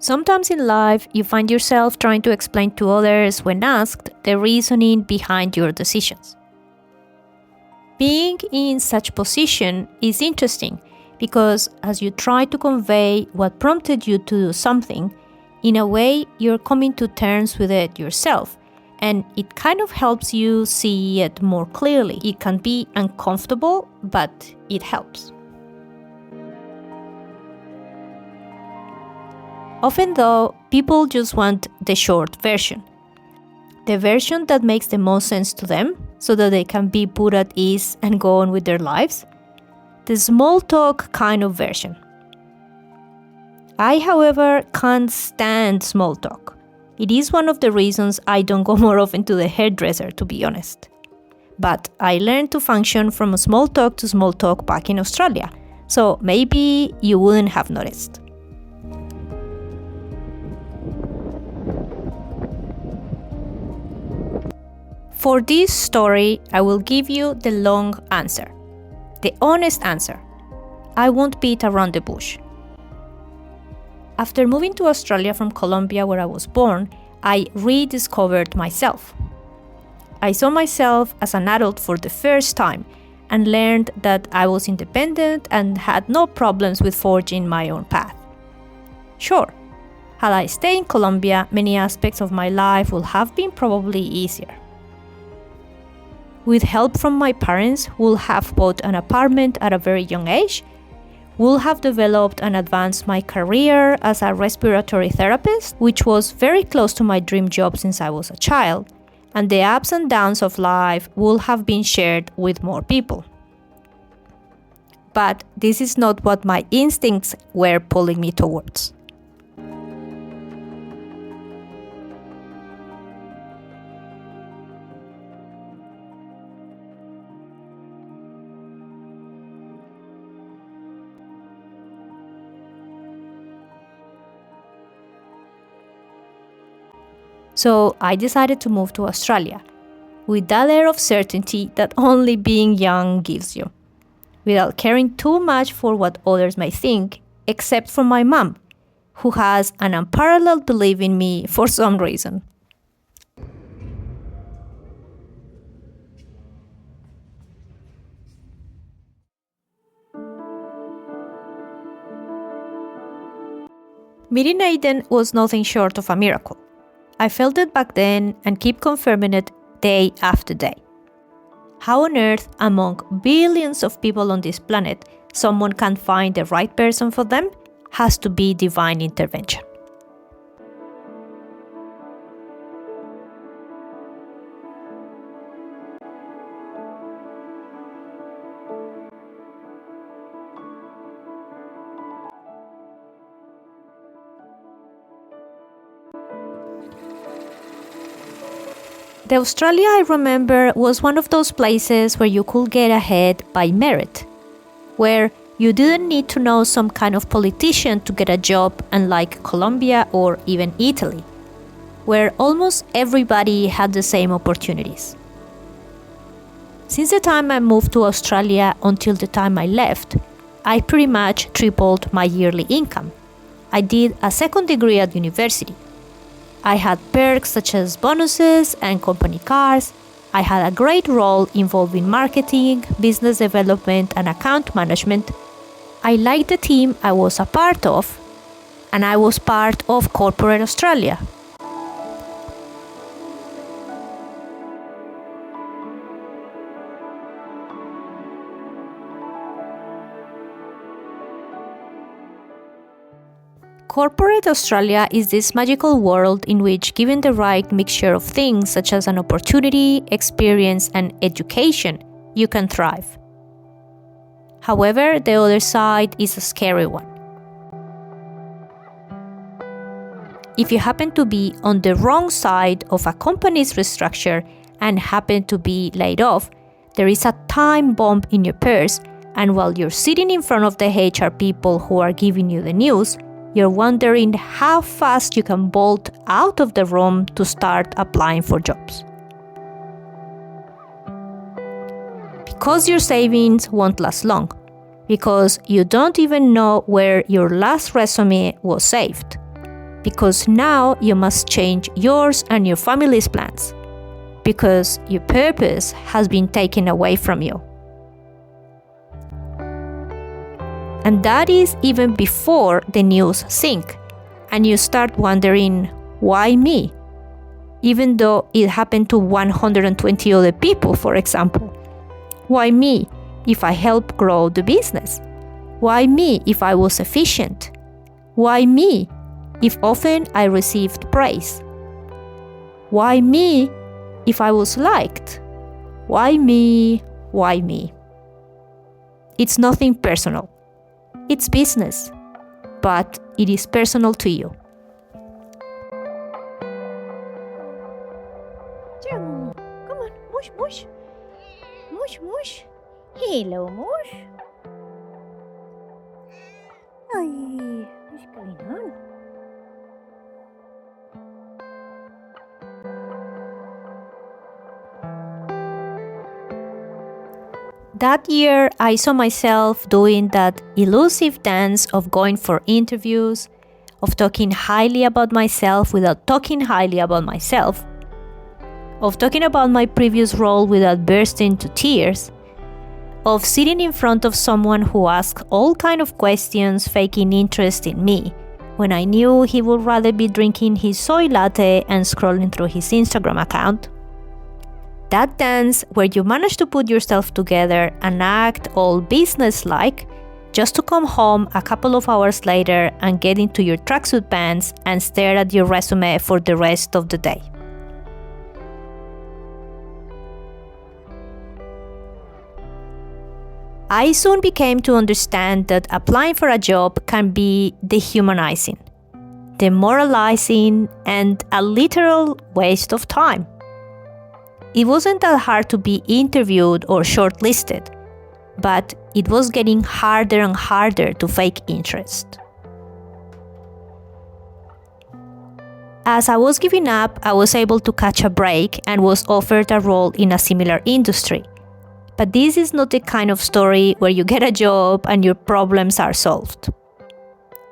Sometimes in life, you find yourself trying to explain to others when asked the reasoning behind your decisions. Being in such position is interesting because as you try to convey what prompted you to do something, in a way you're coming to terms with it yourself, and it kind of helps you see it more clearly. It can be uncomfortable, but it helps. Often though, people just want the short version. The version that makes the most sense to them, so that they can be put at ease and go on with their lives. The small talk kind of version. I, however, can't stand small talk. It is one of the reasons I don't go more often to the hairdresser, to be honest. But I learned to function from small talk to small talk back in Australia, so maybe you wouldn't have noticed. For this story, I will give you the long answer, the honest answer. I won't beat around the bush. After moving to Australia from Colombia, where I was born, I rediscovered myself. I saw myself as an adult for the first time and learned that I was independent and had no problems with forging my own path. Sure, had I stayed in Colombia, many aspects of my life would have been probably easier. With help from my parents, would have bought an apartment at a very young age, would have developed and advanced my career as a respiratory therapist, which was very close to my dream job since I was a child, and the ups and downs of life would have been shared with more people. But this is not what my instincts were pulling me towards. So I decided to move to Australia, with that air of certainty that only being young gives you, without caring too much for what others may think, except for my mom, who has an unparalleled belief in me for some reason. Meeting Aiden was nothing short of a miracle. I felt it back then and keep confirming it day after day. How on earth, among billions of people on this planet, someone can find the right person for them has to be divine intervention. The Australia I remember was one of those places where you could get ahead by merit, where you didn't need to know some kind of politician to get a job, unlike Colombia or even Italy, where almost everybody had the same opportunities. Since the time I moved to Australia until the time I left, I pretty much tripled my yearly income. I did a second degree at university. I had perks such as bonuses and company cars. I had a great role involving marketing, business development, and account management. I liked the team I was a part of, and I was part of corporate Australia. Corporate Australia is this magical world in which, given the right mixture of things such as an opportunity, experience, and education, you can thrive. However, the other side is a scary one. If you happen to be on the wrong side of a company's restructure and happen to be laid off, there is a time bomb in your purse, and while you're sitting in front of the HR people who are giving you the news, you're wondering how fast you can bolt out of the room to start applying for jobs. Because your savings won't last long, because you don't even know where your last resume was saved. because now you must change yours and your family's plans, because your purpose has been taken away from you. And that is even before the news sink, and you start wondering, why me? Even though it happened to 120 other people, for example. Why me if I helped grow the business? Why me if I was efficient? Why me if often I received praise? Why me if I was liked? Why me? Why me? It's nothing personal. It's business, but it is personal to you. Come on, mush, mush. Mush, mush. Hello, mush. Ay, what's going on? That year, I saw myself doing that elusive dance of going for interviews, of talking highly about myself without talking highly about myself, of talking about my previous role without bursting into tears, of sitting in front of someone who asked all kind of questions faking interest in me, when I knew he would rather be drinking his soy latte and scrolling through his Instagram account. That dance where you manage to put yourself together and act all business-like, just to come home a couple of hours later and get into your tracksuit pants and stare at your resume for the rest of the day. I soon became to understand that applying for a job can be dehumanizing, demoralizing, and a literal waste of time. It wasn't that hard to be interviewed or shortlisted, but it was getting harder and harder to fake interest. As I was giving up, I was able to catch a break and was offered a role in a similar industry. But this is not the kind of story where you get a job and your problems are solved.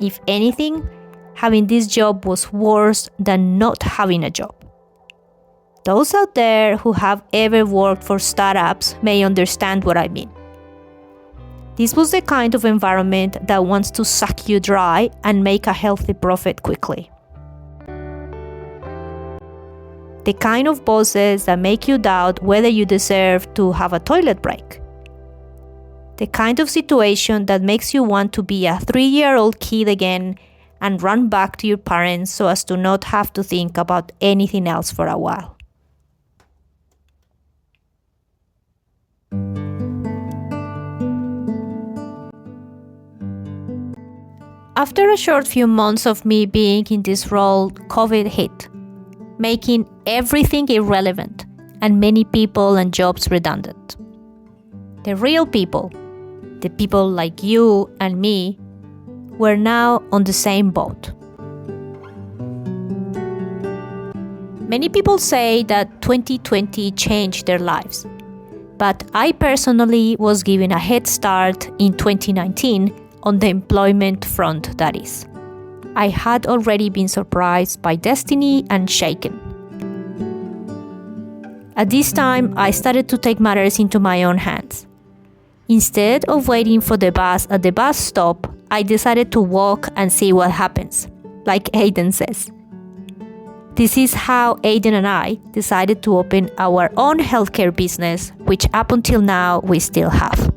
If anything, having this job was worse than not having a job. Those out there who have ever worked for startups may understand what I mean. This was the kind of environment that wants to suck you dry and make a healthy profit quickly. The kind of bosses that make you doubt whether you deserve to have a toilet break. The kind of situation that makes you want to be a 3-year-old kid again and run back to your parents so as to not have to think about anything else for a while. After a short few months of me being in this role, COVID hit, making everything irrelevant and many people and jobs redundant. The real people, the people like you and me, were now on the same boat. Many people say that 2020 changed their lives, but I personally was given a head start in 2019 on the employment front, that is. I had already been surprised by destiny and shaken. At this time, I started to take matters into my own hands. Instead of waiting for the bus at the bus stop, I decided to walk and see what happens, like Aiden says. This is how Aiden and I decided to open our own healthcare business, which up until now we still have.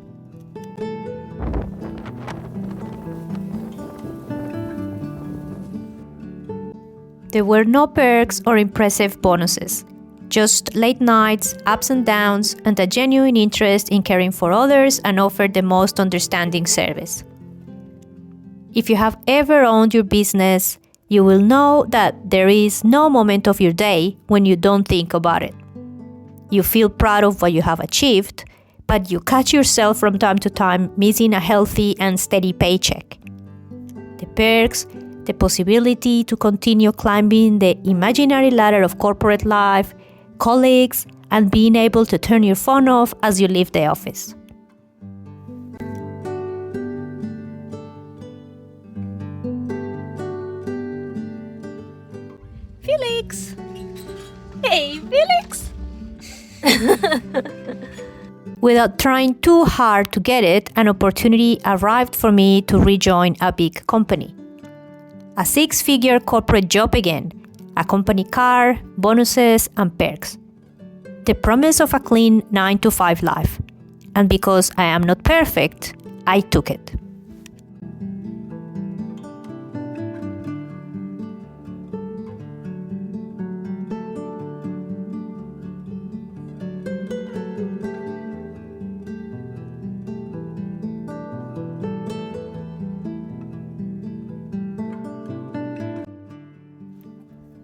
There were no perks or impressive bonuses, just late nights, ups and downs, and a genuine interest in caring for others and offer the most understanding service. If you have ever owned your business, you will know that there is no moment of your day when you don't think about it. You feel proud of what you have achieved, but you catch yourself from time to time missing a healthy and steady paycheck. The perks, the possibility to continue climbing the imaginary ladder of corporate life, colleagues, and being able to turn your phone off as you leave the office. Felix. Hey, Felix. Without trying too hard to get it, an opportunity arrived for me to rejoin a big company. A 6-figure corporate job again, a company car, bonuses, and perks. The promise of a clean 9-to-5 life. And because I am not perfect, I took it.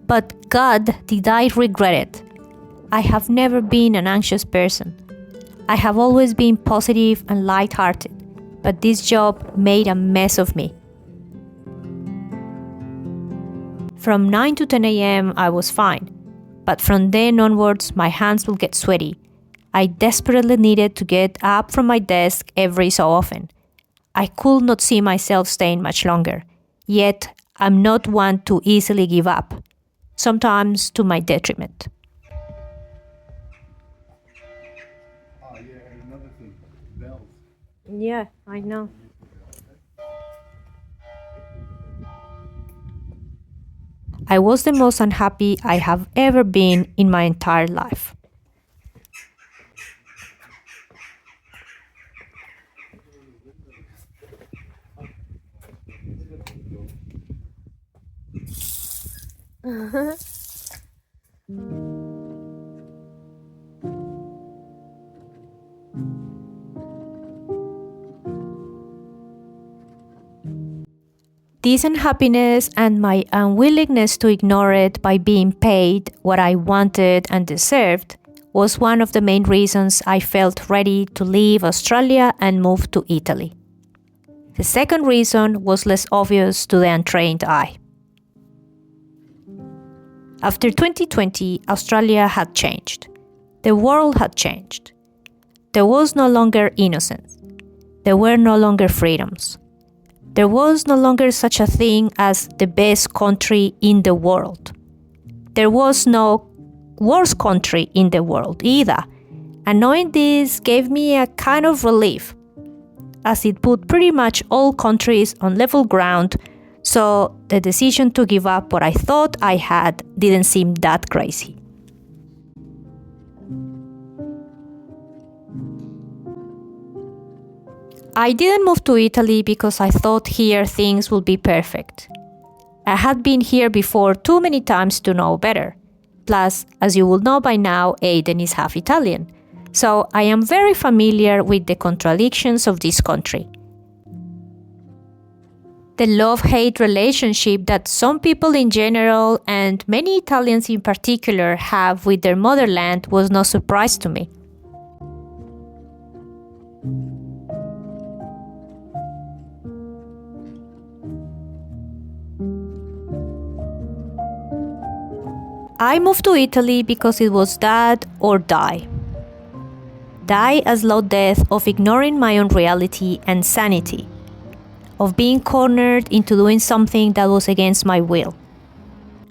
But God, did I regret it. I have never been an anxious person. I have always been positive and light-hearted, but this job made a mess of me. From 9 to 10 a.m. I was fine, but from then onwards my hands will get sweaty. I desperately needed to get up from my desk every so often. I could not see myself staying much longer, yet I'm not one to easily give up, sometimes to my detriment. And another thing, bells. Yeah, I know. I was the most unhappy I have ever been in my entire life. This unhappiness and my unwillingness to ignore it by being paid what I wanted and deserved was one of the main reasons I felt ready to leave Australia and move to Italy. The second reason was less obvious to the untrained eye. After 2020, Australia had changed. The world had changed. There was no longer innocence. There were no longer freedoms. There was no longer such a thing as the best country in the world. There was no worst country in the world either. And knowing this gave me a kind of relief, as it put pretty much all countries on level ground, so the decision to give up what I thought I had didn't seem that crazy. I didn't move to Italy because I thought here things would be perfect. I had been here before too many times to know better. Plus, as you will know by now, Aiden is half Italian. So I am very familiar with the contradictions of this country. The love-hate relationship that some people in general and many Italians in particular have with their motherland was no surprise to me. I moved to Italy because it was that or die. Die a slow death of ignoring my own reality and sanity, of being cornered into doing something that was against my will.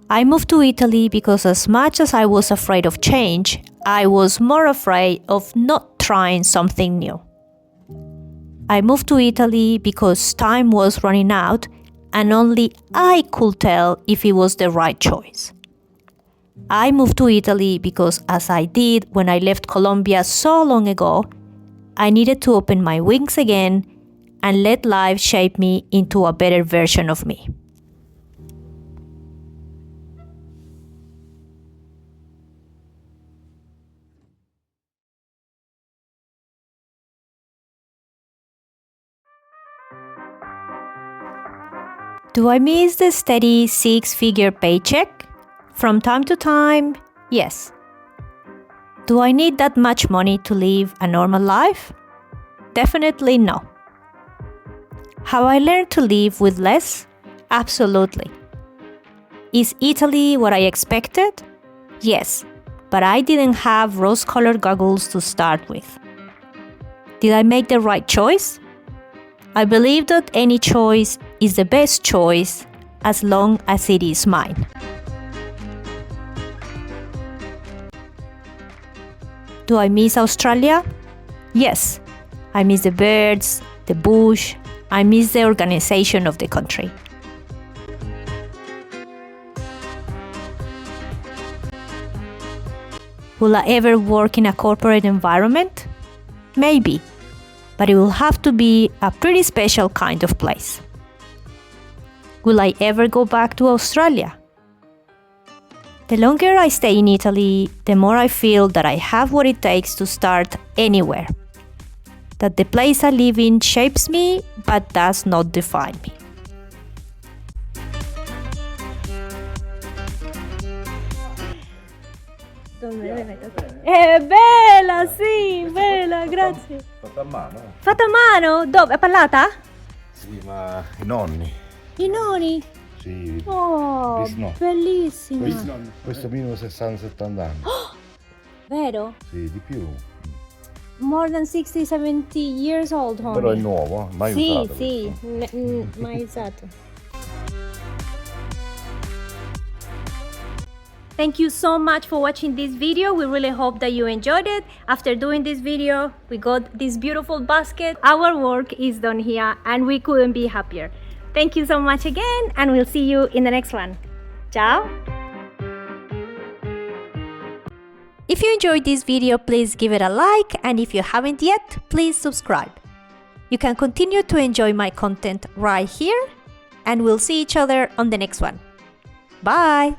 I moved to Italy because as much as I was afraid of change, I was more afraid of not trying something new. I moved to Italy because time was running out and only I could tell if it was the right choice. I moved to Italy because, as I did when I left Colombia so long ago, I needed to open my wings again and let life shape me into a better version of me. Do I miss the steady 6-figure paycheck? From time to time, yes. Do I need that much money to live a normal life? Definitely no. Have I learned to live with less? Absolutely. Is Italy what I expected? Yes, but I didn't have rose-colored goggles to start with. Did I make the right choice? I believe that any choice is the best choice as long as it is mine. Do I miss Australia? Yes. I miss the birds, the bush, I miss the organization of the country. Will I ever work in a corporate environment? Maybe, but it will have to be a pretty special kind of place. Will I ever go back to Australia? The longer I stay in Italy, the more I feel that I have what it takes to start anywhere. That the place I live in shapes me, but does not define me. Bella, sì, bella, grazie. Fatta a mano? Fatta a mano? Dove? È parlata? Sì, ma i nonni. I noni? Sì. Oh, No. bellissima. Questo minimo 60-70 anni. Vero? Sì, di più. More than 60-70 years old, honey. Però è nuovo, mai Sì, usato sì, questo. mai usato. Thank you so much for watching this video. We really hope that you enjoyed it. After doing this video, we got this beautiful basket. Our work is done here and we couldn't be happier. Thank you so much again and we'll see you in the next one. Ciao! If you enjoyed this video, please give it a like, and if you haven't yet, please subscribe. You can continue to enjoy my content right here, and we'll see each other on the next one. Bye!